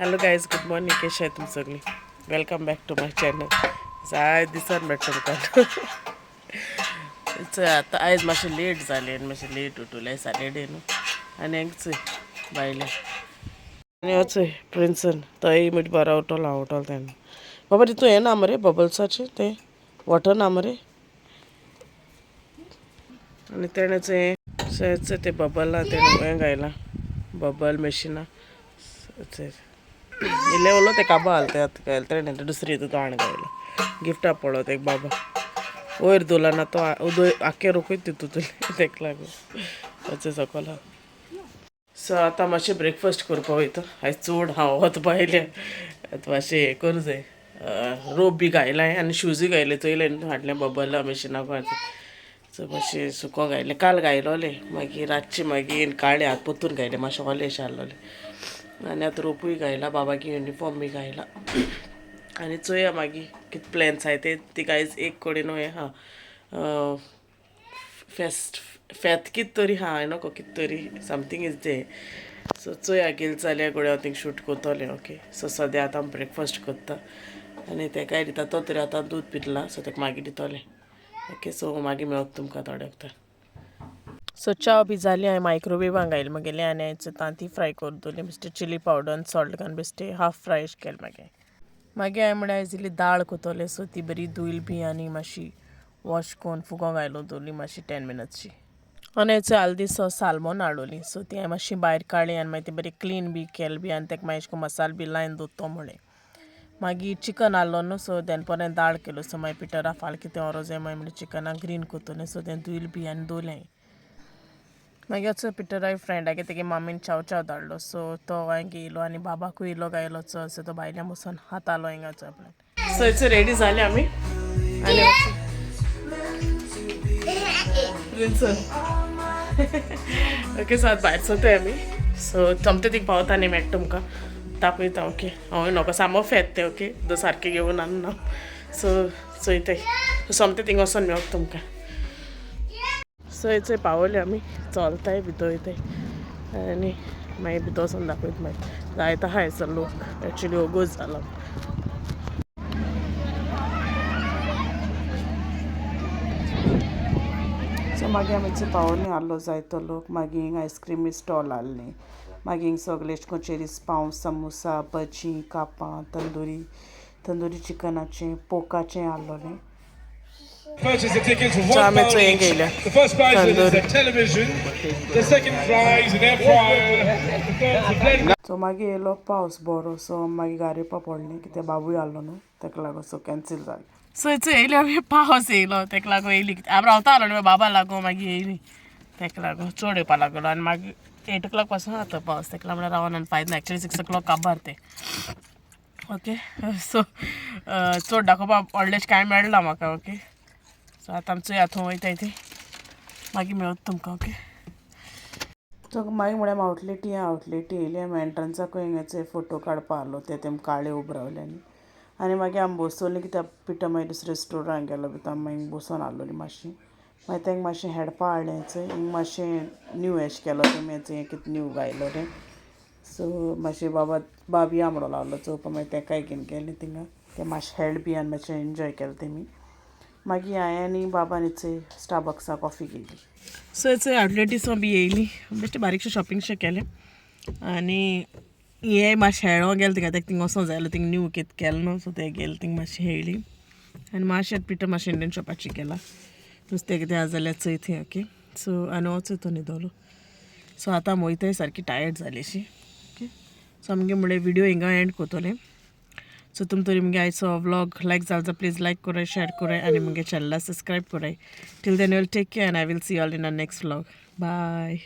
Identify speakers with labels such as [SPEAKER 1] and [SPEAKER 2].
[SPEAKER 1] Hello guys, good morning. कशा आहे तुम्ही सगळी? Welcome back to my channel. जाय दिसान भेटतो तुमकां. आता आयज मातशें लेट जालें आनी मातशें लेट उठलें. सॅटर्डे न्हू आनी हेंच बायलें आनी वचय प्रिंसन थंय म्हट बरा उठोला हांव उठोल तेन्ना. बाबा तितू हें ना मरे बबल्साचें तें वॉटर ना मरे. आनी तेणेच हें तें बबल ना तेणें हें घायलां बबल मॅशिना. इल्लें उलो ते काबा घालता तें तेणें दुसरी हितू ताण घायला गिफ्टा पडलो तें बाबा वयर दोला ना तो उदो आख्खे रोखूच तितू तुले तेका लागून वचय सकयल. सो आतां मातशें ब्रेकफास्ट करपा वयता. आयज चड हांव वता भायलें आतां मातशें हें करूं जाय. रोप बी घायलाय आनी शूजूय घायले चोयले हाडलें बबल मॅशिना सो मातशें सुको घायलें काल घायलोलें मागीर रातचें मागीर काळे हात पोत्तून घायलें मातशें ओलेशें आहलोलें. आनी आतां रोपूय घायला बाबागे युनिफॉर्म बी घायला आनी चोया मागीर कितें प्लॅन्स आहाय ते ती गायज एक कडेन हें आहा फेस्त कित तरी आहा हांवें नोको कित तरी समथींग इज दे. सो चोया गेल जाल्यार गोडे हांव थिंग शूट कोत्तोलें. ओके सो सद्या आतां ब्रेकफास्ट कोत्ता आनी तेकाय दिता तो तरी आतां दूद पितला सो तेका मागीर दितोलें. ओके सो मागीर मेळत तुमकां थोडे वगता. सो च्या बी जाली हांवें मायक्रोवेवान घायलें म्हगेलें आनी हांवें तांतीं फ्राय करून दवरलीं बेश्टें चिली पावडर आनी सॉल्ट घालून बेश्टें हाफ फ्राय अशें केलें. मागीर हांवें म्हळ्यार आयज इल्ली दाळ कोत्तोलें सो ती बरी धुयली बी आनी मातशी वॉश करून फुगो घालून दवरली मातशी 10 मिनट्सची. आनी हांवें हालदी सॉस सालमोन हाडोली सो ती हांवें मातशी भायर काडली आनी मागीर ती बरी क्लीन बी केली बी आनी तेका मागीर अशें करून मसालो बी लायन दवरतो म्हणलें. मागीर चिकन आहलो न्हू सो देनपरां दाळ केलो सो मागीर पिटरा फाल्यां कितें व्हरो जाय मागीर म्हणलें चिकनाक ग्रीन कोत्तोलें सो तें धुयलें बी आनी दवरलें. मागीर वचो पिटराय फ्रेंडागे तेगे मामीन चाव धाडलो सो तो हांवें येयलो आनी बाबाकूय इल्लो गायलो चो सो तो भायल्यान बसून हातालो हिंगा चो आपल्यान. सो इट्स रेडी जालें आमी आनी ओके सो आतां भायर सोताय आमी. सो सोमते तीग पावता आनी मेळटा तुमकां तापयता. ओके हांव नोको सामो फेत तें ओके दो सारकें घेवन आनी ना सो चोयताय सोमते थिंग वोसोन मेळटा तुमकां. सो थंय पावले आमी चलताय भितर वयताय आनी मागीर भितर वचोन दाखयता मागीर जायतो आहाय सर लोक एक्चुली ओगोच जाला. सो मागीर आमी थंय पावोलें आहलो जायतो लोक. मागीर हिंगा आयस्क्रीमी स्टॉल आहलीं मागीर हिंग सगलें एशें कोन्न चेरीस पाव समोसा भजी कापां tandoori चिकनाचें पोकाचें आहलोलें.
[SPEAKER 2] Purchase the tickets for £1 each. The first prize is a television, the second prize an air fryer.
[SPEAKER 1] So मागीर येयलो पावस बरो सो मागीर गारेवपा पडलें कित्याक बाबूय आहलो न्हू तेका लागून सो कॅन्सील जालें. सो येयली आमी पावस येयलो तेका लागून येयली हांव रावता आहलो न्हू बाबा लागून मागीर येयली तेका लागून चड येवपा लागलो आनी मागीर 8 o'clock पासून आहा तो पावस तेका लागून रावन आनी फायद ना एक्चुली 6 o'clock काबार तें. ओके सो चड दाखोवपा व्हडलेंशें कांय मेळना म्हाका. ओके सो आतां आमचो हातूंत वयताय ते मागीर मेळत तुमकां. ओके सो मागीर म्हळ्यार आवटलेटी येयली आमी एंट्रन्साकूय हिंगाचे फोटो काडपा आहलो ते काळे उबो रावल्यांनी आनी मागीर आमी बसोलीं कित्याक पिटर मागीर दुसऱ्या स्टोरान गेलो भितर आमी मागीर बसोन आहलोलीं मातशीं मागीर तेंकां मातशें हेडपा हाडलें चंय हिंग मातशें न्यू एशें केलो तेमी चंय कितें न्यू घायलो तें सो मातशें बाबी या म्हणून लागलो चोवपा मागीर तेकाय घेवन गेलें थिंगा तें मातशें हेल्ड बी आनी मातशें एन्जॉय केलें तेमी. मागीर हांवें आनी बाबान चंय स्टारबक्सा कॉफी घेतली. सो चंय आवटलेटीसो बी येयली बेश्टें बारीकशें शॉपिंगशें केलें आनी हे मातशें हेळो गेलें थिंगा तेका थिंग वोसो जाय थिंग न्यू कितें केलें न्हू सो ते गेलें थिंग मातशें हेळ्ळी आनी मातशें पिटर मातशें इंडियन शॉपाची केला नुस्तें कितें आसा जाल्यार चंय थंय. ओके सो आनी वचूं तो न्हिदोलो सो आतां आमी वयताय सारकी टायर्ड जाली अशी. ओके सो आमगे म्हळ्यार व्हिडियो हिंगा एंड कोत्तोलें. सो तुम तरी मुगे आयचो व्लॉग लायक जाल जाल्यार प्लीज लायक कोराय शेअर कोराय आनी मुगे चॅनला सबस्क्रायब कोराय. Till then will take care and I will see you all in a next vlog. Bye.